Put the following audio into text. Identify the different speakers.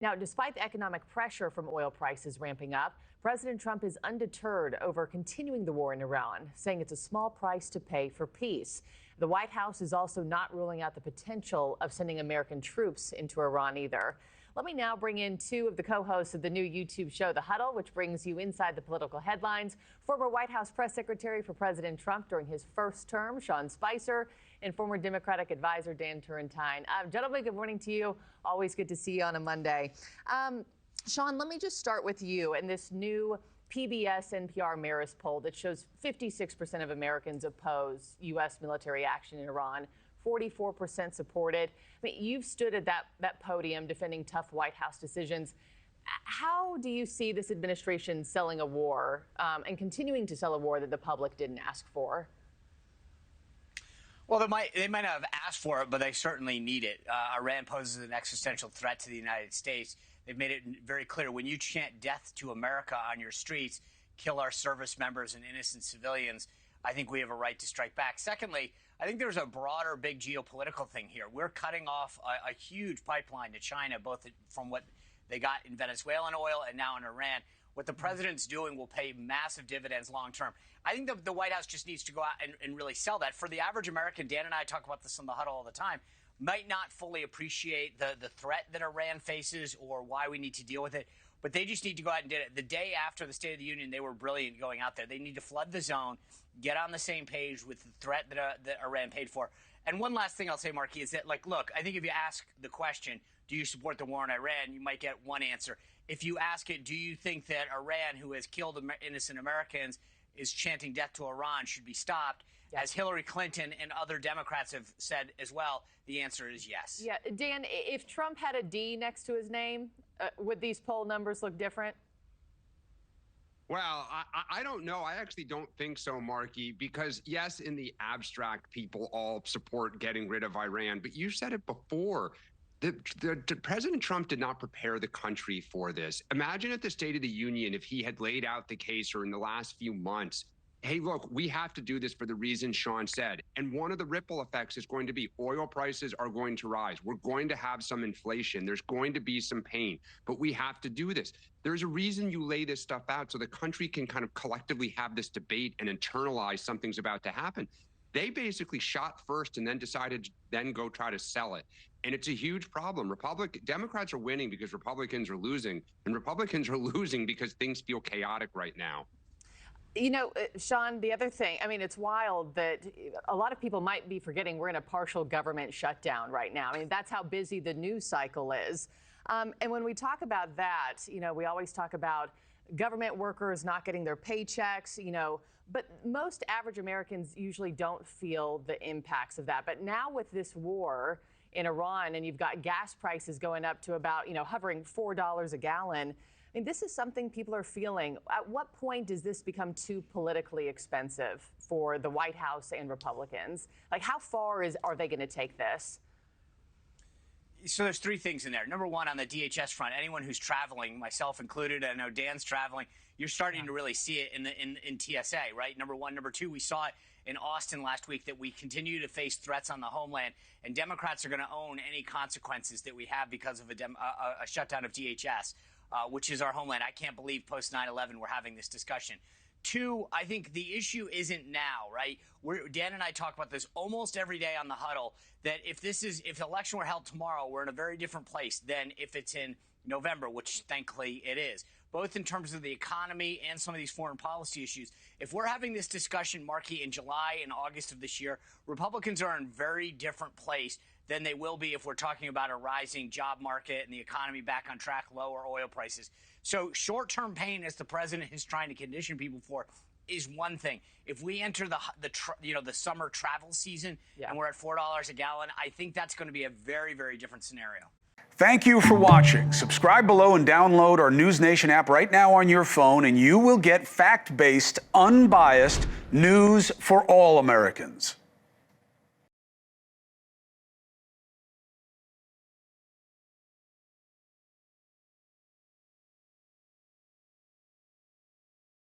Speaker 1: Now, despite the economic pressure from oil prices ramping up, President Trump is undeterred over continuing the war in Iran, saying it's a small price to pay for peace. The White House is also not ruling out the potential of sending American troops into Iran either. Let me now bring in two of the co-hosts of the new YouTube show, The Huddle, which brings you inside the political headlines. Former White House press secretary for President Trump during his first term, Sean Spicer, and former Democratic advisor, Dan Turrentine. Gentlemen, good morning to you. Always good to see you on a Monday. Sean, let me just start with you and this new PBS NPR Marist poll that shows 56% of Americans oppose U.S. military action in Iran. 44% supported. I mean, you've stood at that podium defending tough White House decisions. How do you see this administration selling a war and continuing to sell a war that the public didn't ask for?
Speaker 2: Well, they might not have asked for it, but they certainly need it. Iran poses an existential threat to the United States. They've made it very clear when you chant death to America on your streets, kill our service members and innocent civilians, I think we have a right to strike back. Secondly, I think there's a broader, big geopolitical thing here. We're cutting off a huge pipeline to China, both from what they got in Venezuelan oil and now in Iran. What the president's doing will pay massive dividends long term. I think the White House just needs to go out and really sell that. For the average American, Dan and I talk about this on the Huddle all the time, might not fully appreciate the threat that Iran faces or why we need to deal with it. But they just need to go out and do it. The day after the State of the Union, they were brilliant going out there. They need to flood the zone, get on the same page with the threat that Iran paid for. And one last thing I'll say, Markie, is that, look, I think if you ask the question, do you support the war in Iran, you might get one answer. If you ask it, do you think that Iran, who has killed innocent Americans, is chanting death to Iran, should be stopped? Yes. As Hillary Clinton and other Democrats have said as well, the answer is yes. Yeah,
Speaker 1: Dan, if Trump had a D next to his name, would these poll numbers look different?
Speaker 3: Well, I don't know. I actually don't think so, Markie, because, yes, in the abstract, people all support getting rid of Iran. But you said it before. President Trump did not prepare the country for this. Imagine at the State of the Union if he had laid out the case, or in the last few months, hey, look, we have to do this for the reasons Sean said. And one of the ripple effects is going to be oil prices are going to rise. We're going to have some inflation. There's going to be some pain, but we have to do this. There's a reason you lay this stuff out so the country can kind of collectively have this debate and internalize something's about to happen. They basically shot first and then decided to then go try to sell it. And it's a huge problem. Democrats are winning because Republicans are losing, and Republicans are losing because things feel chaotic right now.
Speaker 1: You know, Sean, the other thing, I mean, it's wild that a lot of people might be forgetting we're in a partial government shutdown right now. I mean, that's how busy the news cycle is. And when we talk about that, you know, we always talk about government workers not getting their paychecks, you know, but most average Americans usually don't feel the impacts of that. But now with this war in Iran, and you've got gas prices going up to about, you know, hovering $4 a gallon, I mean, this is something people are feeling. At what point does this become too politically expensive for the White House and Republicans? Like, how far are they going to take this?
Speaker 2: So there's three things in there. Number one, on the DHS front, anyone who's traveling, myself included, I know Dan's traveling, you're starting to really see it in TSA, right? Number one. Number two, we saw it in Austin last week that we continue to face threats on the homeland, and Democrats are going to own any consequences that we have because of a shutdown of DHS. Which is our homeland. I can't believe post 9/11 we're having this discussion. Two, I think the issue isn't now, right? Dan and I talk about this almost every day on the Huddle, that if the election were held tomorrow, we're in a very different place than if it's in November, which thankfully it is, both in terms of the economy and some of these foreign policy issues. If we're having this discussion, Markie, in July and August of this year, Republicans are in a very different place than they will be if we're talking about a rising job market and the economy back on track, lower oil prices. So short-term pain, as the president is trying to condition people for, is one thing. If we enter the summer travel season and we're at $4 a gallon, I think that's going to be a very, very different scenario.
Speaker 4: Thank you for watching. Subscribe below and download our NewsNation app right now on your phone, and you will get fact-based, unbiased news for all Americans.